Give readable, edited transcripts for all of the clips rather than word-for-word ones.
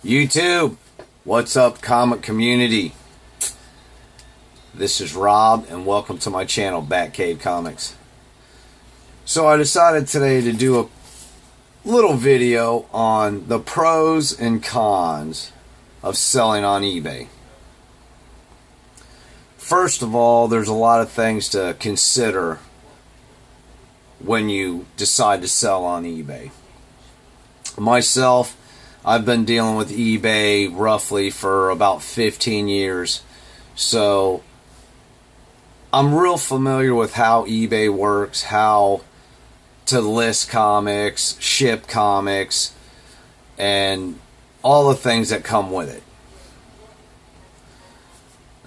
YouTube, what's up, comic community? This is Rob, and welcome to my channel, Batcave Comics. So I decided today to do a little video on the pros and cons of selling on eBay. First of all, there's a lot of things to consider when you decide to sell on eBay. Myself, I've been dealing with eBay roughly for about 15 years, so I'm real familiar with how eBay works, how to list comics, ship comics, and all the things that come with it.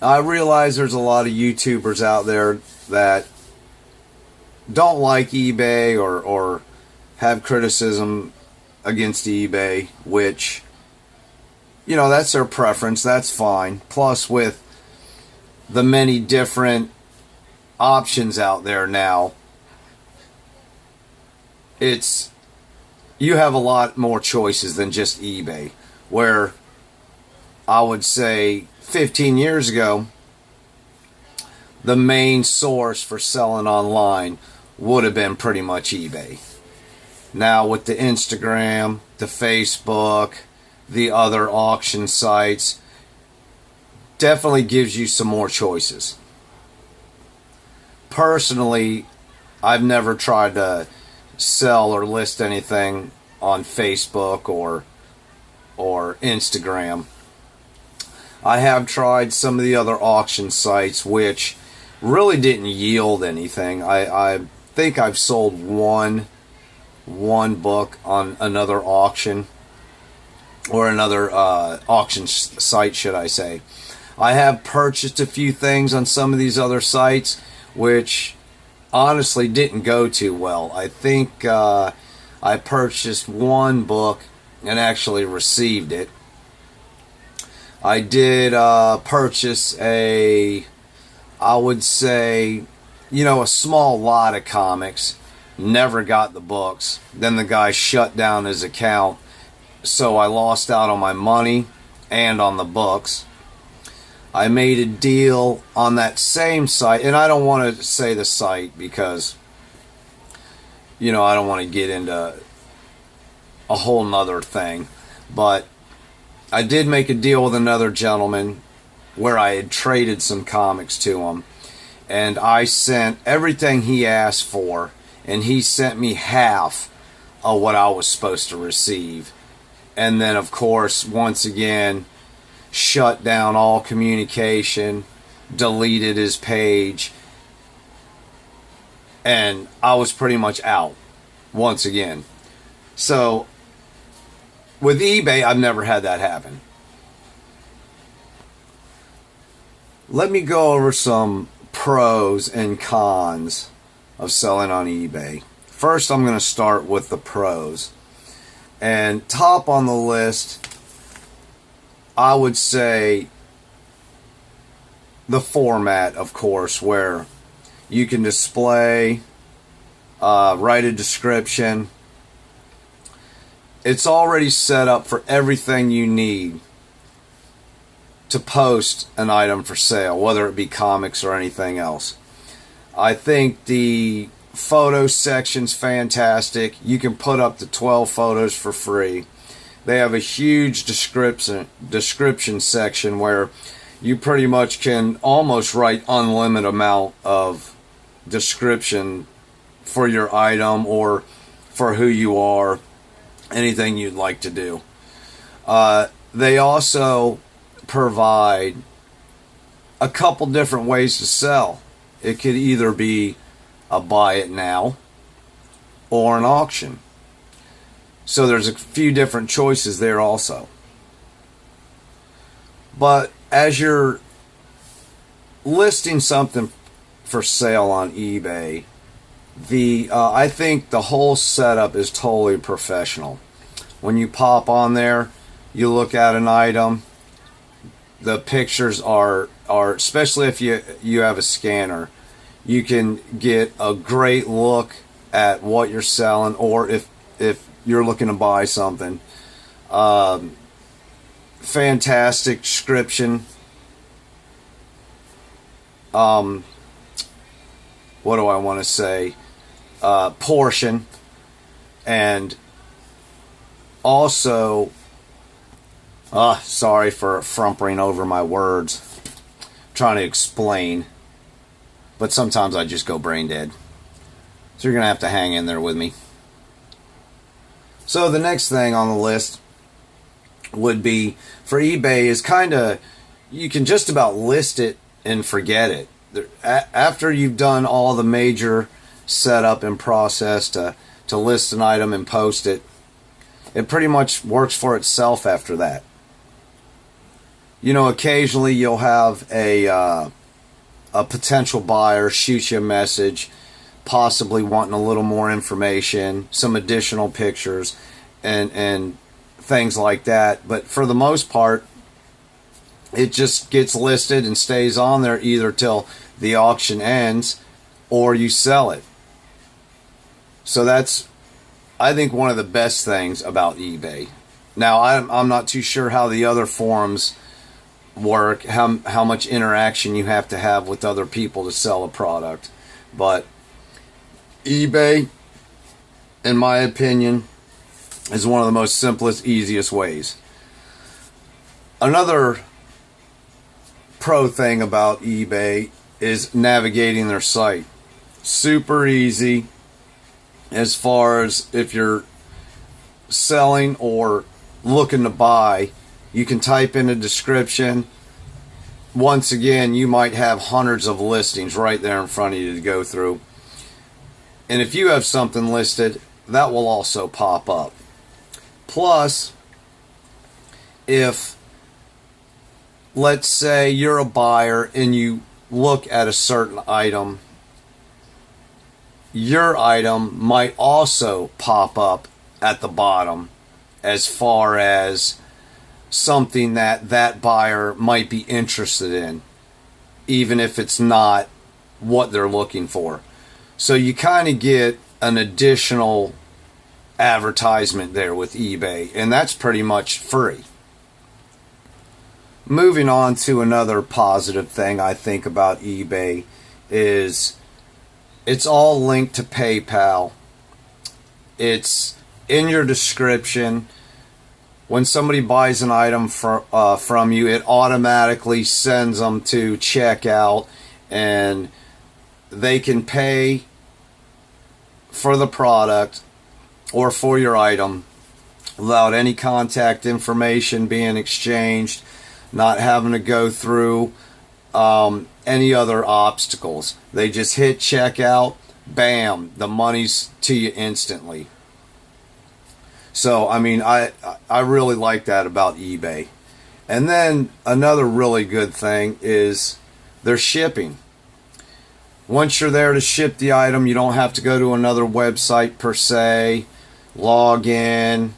I realize there's a lot of YouTubers out there that don't like eBay or have criticism against eBay, which, you know, that's their preference, that's fine. Plus, with the many different options out there now, you have a lot more choices than just eBay, where I would say 15 years ago, the main source for selling online would have been pretty much eBay. Now with the Instagram, the Facebook, the other auction sites, definitely gives you some more choices. Personally, I've never tried to sell or list anything on Facebook or Instagram. I have tried some of the other auction sites, which really didn't yield anything. I think I've sold one book on another auction, or another auction site, should I say. I have purchased a few things on some of these other sites, which honestly didn't go too well. I think I purchased one book and actually received it. I did purchase I would say, a small lot of comics. Never got the books. Then the guy shut down his account, so I lost out on my money and on the books. I made a deal on that same site, and I don't want to say the site because, I don't want to get into a whole nother thing, but I did make a deal with another gentleman where I had traded some comics to him, and I sent everything he asked for, and he sent me half of what I was supposed to receive. And then, of course, once again, shut down all communication, deleted his page, and I was pretty much out once again. So, with eBay, I've never had that happen. Let me go over some pros and cons of selling on eBay. First, I'm going to start with the pros. And top on the list, I would say the format, of course, where you can display, write a description. It's already set up for everything you need to post an item for sale, whether it be comics or anything else. I think the photo section's fantastic. You can put up to 12 photos for free. They have a huge description section where you pretty much can almost write unlimited amount of description for your item or for who you are, anything you'd like to do. They also provide a couple different ways to sell. It could either be a buy it now or an auction. So there's a few different choices there also. But as you're listing something for sale on eBay, I think the whole setup is totally professional. When you pop on there, you look at an item, the pictures are especially if you have a scanner, you can get a great look at what you're selling, or if you're looking to buy something. fantastic description. What do I want to say? Portion. And also, sorry for frumpering over my words. I'm trying to explain. But sometimes I just go brain dead. So you're going to have to hang in there with me. So the next thing on the list would be for eBay is kind of, you can just about list it and forget it. After you've done all the major setup and process to list an item and post it, it pretty much works for itself after that. You know, occasionally you'll have a potential buyer shoot you a message, possibly wanting a little more information, some additional pictures, and things like that. But for the most part, it just gets listed and stays on there either till the auction ends or you sell it. So that's, I think, one of the best things about eBay. Now, I'm not too sure how the other forums work, how much interaction you have to have with other people to sell a product. But eBay, in my opinion, is one of the most simplest, easiest ways. Another pro thing about eBay is navigating their site. Super easy as far as if you're selling or looking to buy. You can type in a description. Once again, you might have hundreds of listings right there in front of you to go through. And if you have something listed, that will also pop up. Plus, if, let's say you're a buyer and you look at a certain item, your item might also pop up at the bottom as far as something that buyer might be interested in, even if it's not what they're looking for. So you kind of get an additional advertisement there with eBay, and that's pretty much free. Moving on to another positive thing I think about eBay is it's all linked to PayPal. It's in your description. When somebody buys an item from you, it automatically sends them to checkout, and they can pay for the product or for your item without any contact information being exchanged, not having to go through any other obstacles. They just hit checkout, bam, the money's to you instantly. So, I mean, I really like that about eBay. And then another really good thing is their shipping. Once you're there to ship the item, you don't have to go to another website per se, log in,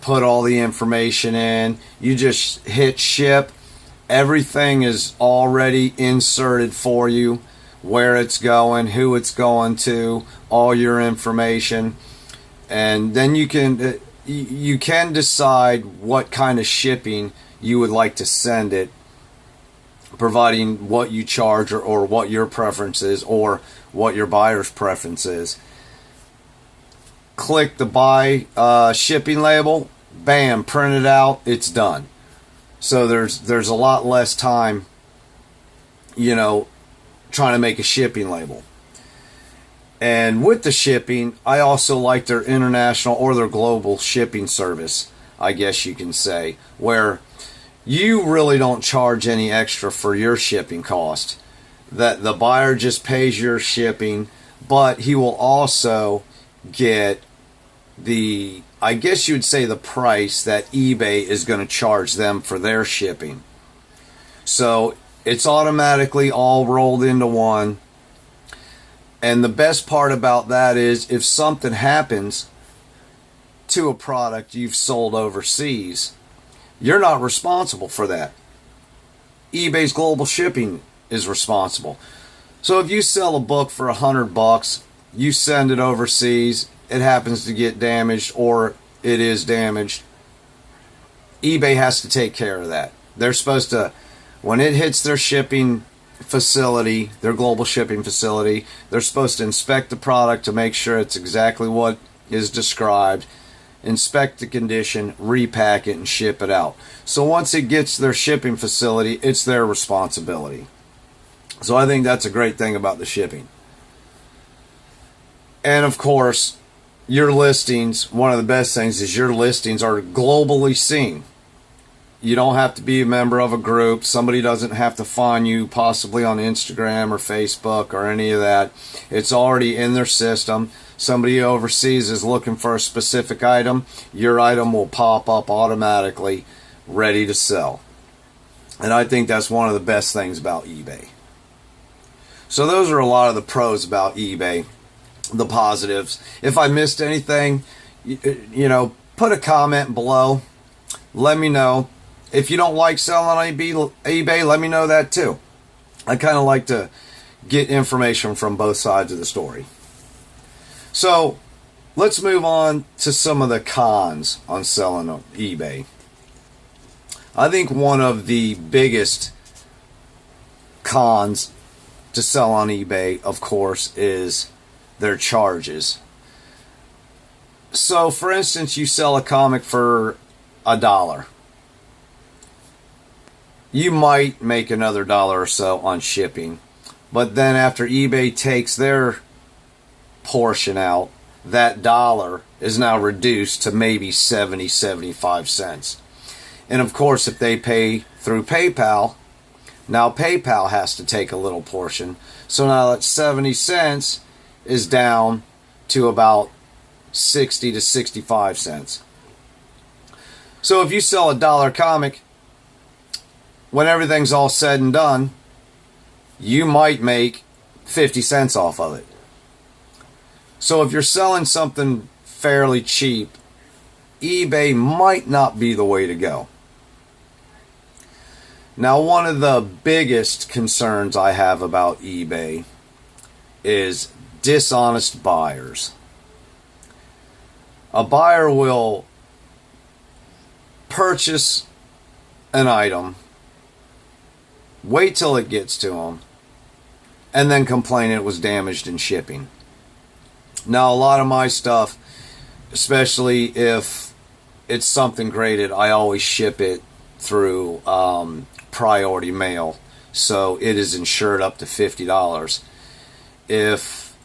put all the information in. You just hit ship. Everything is already inserted for you, where it's going, who it's going to, all your information. And then you can decide what kind of shipping you would like to send it, providing what you charge or what your preference is or what your buyer's preference is. Click the buy shipping label, bam, print it out, it's done. So there's a lot less time, trying to make a shipping label. And with the shipping, I also like their international or their global shipping service, I guess you can say, where you really don't charge any extra for your shipping cost. That the buyer just pays your shipping, but he will also get I guess you would say the price that eBay is going to charge them for their shipping. So it's automatically all rolled into one. And the best part about that is if something happens to a product you've sold overseas, you're not responsible for that. eBay's global shipping is responsible. So if you sell a book for $100, you send it overseas, it happens to get damaged or it is damaged, eBay has to take care of that. They're supposed to, when it hits their shipping facility, their global shipping facility, they're supposed to inspect the product to make sure it's exactly what is described, inspect the condition, repack it, and ship it out. So once it gets their shipping facility, it's their responsibility. So I think that's a great thing about the shipping. And of course, your listings, one of the best things is your listings are globally seen. You don't have to be a member of a group. Somebody doesn't have to find you possibly on Instagram or Facebook or any of that. It's already in their system. Somebody overseas is looking for a specific item. Your item will pop up automatically, ready to sell. And I think that's one of the best things about eBay. So those are a lot of the pros about eBay, the positives. If I missed anything, put a comment below. Let me know. If you don't like selling on eBay, let me know that too. I kind of like to get information from both sides of the story. So let's move on to some of the cons on selling on eBay. I think one of the biggest cons to sell on eBay, of course, is their charges. So for instance, you sell a comic for $1. You might make another $1 or so on shipping, but then after eBay takes their portion out, that $1 is now reduced to maybe 75 cents. And of course, if they pay through PayPal, now PayPal has to take a little portion. So now that 70 cents is down to about 60 to 65 cents. So if you sell a $1 comic, when everything's all said and done, you might make 50 cents off of it. So if you're selling something fairly cheap, eBay might not be the way to go. Now, one of the biggest concerns I have about eBay is dishonest buyers. A buyer will purchase an item, wait till it gets to them, and then complain it was damaged in shipping. Now, a lot of my stuff, especially if it's something graded, I always ship it through priority mail, so it is insured up to $50. If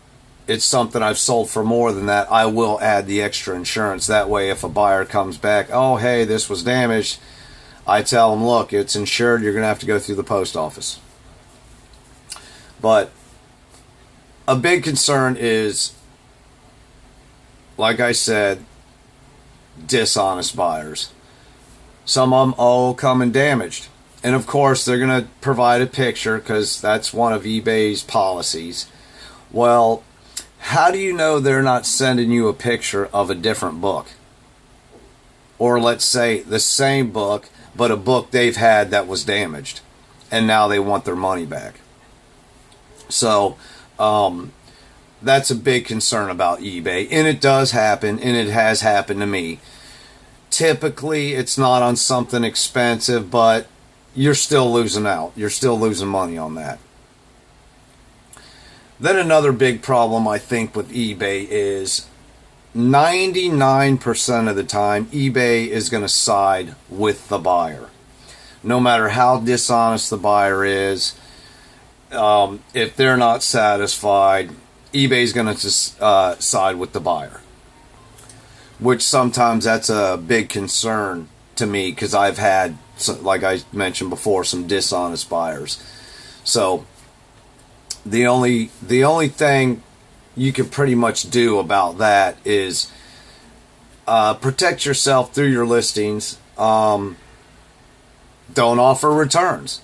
it's something I've sold for more than that, I will add the extra insurance. That way, if a buyer comes back, oh, hey, this was damaged, I tell them, look, it's insured, you're going to have to go through the post office. But a big concern is, like I said, dishonest buyers. Some of them, coming damaged. And of course, they're going to provide a picture because that's one of eBay's policies. Well, how do you know they're not sending you a picture of a different book? Or let's say the same book, but a book they've had that was damaged, and now they want their money back. So that's a big concern about eBay, and it does happen, and it has happened to me. Typically, it's not on something expensive, but you're still losing out. You're still losing money on that. Then another big problem I think with eBay is 99% of the time, eBay is going to side with the buyer. No matter how dishonest the buyer is, if they're not satisfied, eBay's going to side with the buyer. Which sometimes that's a big concern to me because I've had, like I mentioned before, some dishonest buyers. So the only thing you can pretty much do about that is protect yourself through your listings. Don't offer returns.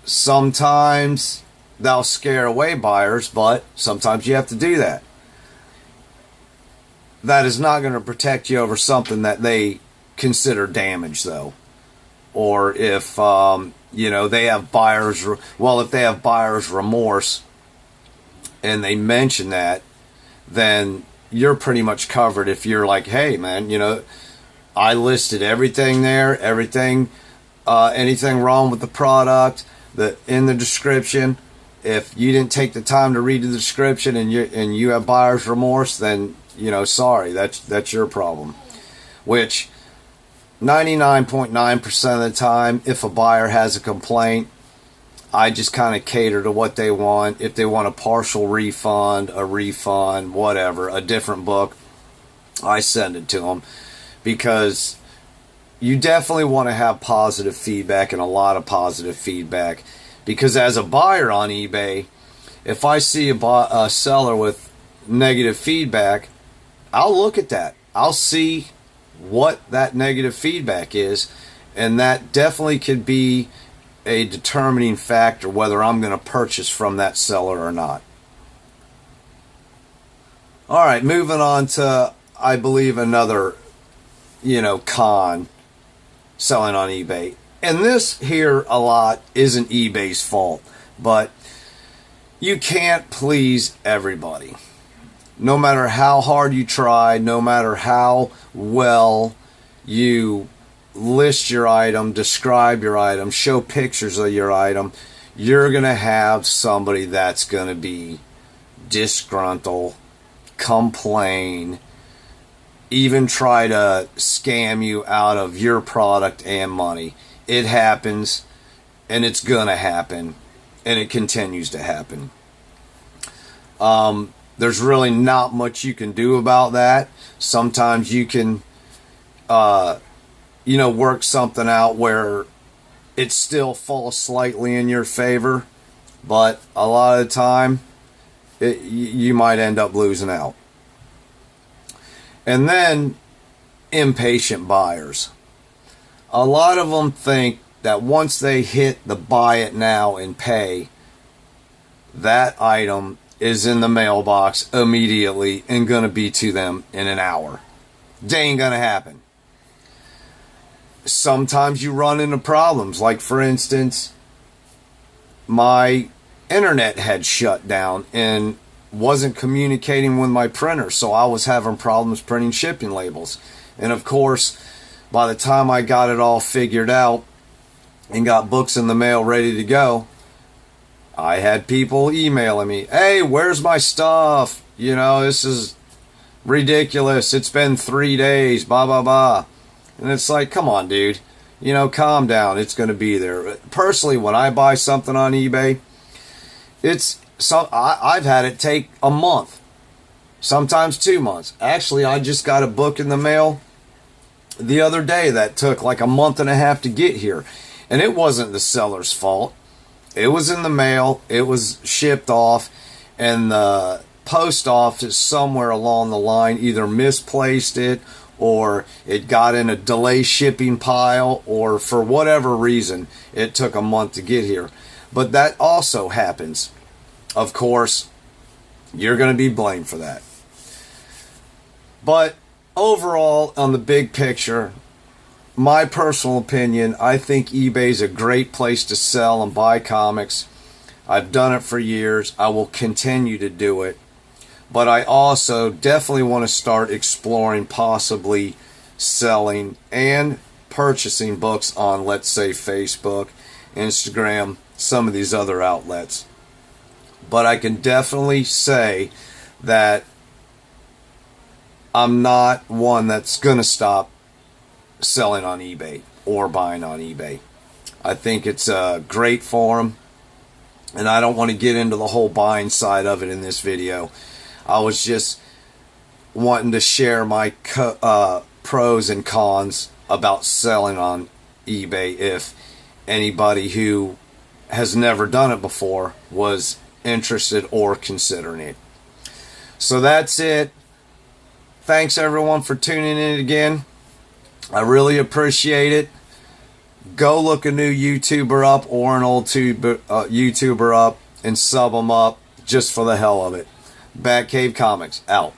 Sometimes they'll scare away buyers, but sometimes you have to do that. That is not going to protect you over something that they consider damage, though. Or if they have buyer's if they have buyer's remorse and they mention that, then you're pretty much covered. If you're like, hey man, I listed everything there, everything, anything wrong with the product, in the description. If you didn't take the time to read the description and you have buyer's remorse, then sorry, that's your problem. Which 99.9% of the time, if a buyer has a complaint, I just kind of cater to what they want. If they want a partial refund, a refund, whatever, a different book, I send it to them, because you definitely want to have positive feedback, and a lot of positive feedback. Because as a buyer on eBay, if I see a seller with negative feedback, I'll look at that. I'll see what that negative feedback is, and that definitely could be a determining factor whether I'm going to purchase from that seller or not. All right, moving on to, I believe, another, con selling on eBay. And this here a lot isn't eBay's fault, but you can't please everybody. No matter how hard you try, no matter how well you list your item, describe your item, show pictures of your item, you're going to have somebody that's going to be disgruntled, complain, even try to scam you out of your product and money. It happens, and it's going to happen, and it continues to happen. There's really not much you can do about that. Sometimes you can work something out where it still falls slightly in your favor, but a lot of the time you might end up losing out. And then impatient buyers. A lot of them think that once they hit the buy it now and pay, that item is in the mailbox immediately and going to be to them in an hour. They ain't going to happen. Sometimes you run into problems. Like, for instance, my internet had shut down and wasn't communicating with my printer, so I was having problems printing shipping labels. And of course, by the time I got it all figured out and got books in the mail ready to go, I had people emailing me, "Hey, where's my stuff? This is ridiculous. It's been 3 days, blah, blah, blah." And it's like, come on, dude. Calm down. It's going to be there. Personally, when I buy something on eBay, I've had it take a month, sometimes 2 months. Actually, I just got a book in the mail the other day that took like a month and a half to get here. And it wasn't the seller's fault. It was in the mail. It was shipped off. And the post office somewhere along the line either misplaced it, or it got in a delay shipping pile, or for whatever reason, it took a month to get here. But that also happens. Of course, you're going to be blamed for that. But overall, on the big picture, my personal opinion, I think eBay's a great place to sell and buy comics. I've done it for years. I will continue to do it. But I also definitely want to start exploring possibly selling and purchasing books on, let's say, Facebook, Instagram, some of these other outlets. But I can definitely say that I'm not one that's going to stop selling on eBay or buying on eBay. I think it's a great forum, and I don't want to get into the whole buying side of it in this video. I was just wanting to share my pros and cons about selling on eBay if anybody who has never done it before was interested or considering it. So that's it. Thanks everyone for tuning in again. I really appreciate it. Go look a new YouTuber up or an old YouTuber up and sub them up just for the hell of it. Batcave Comics out.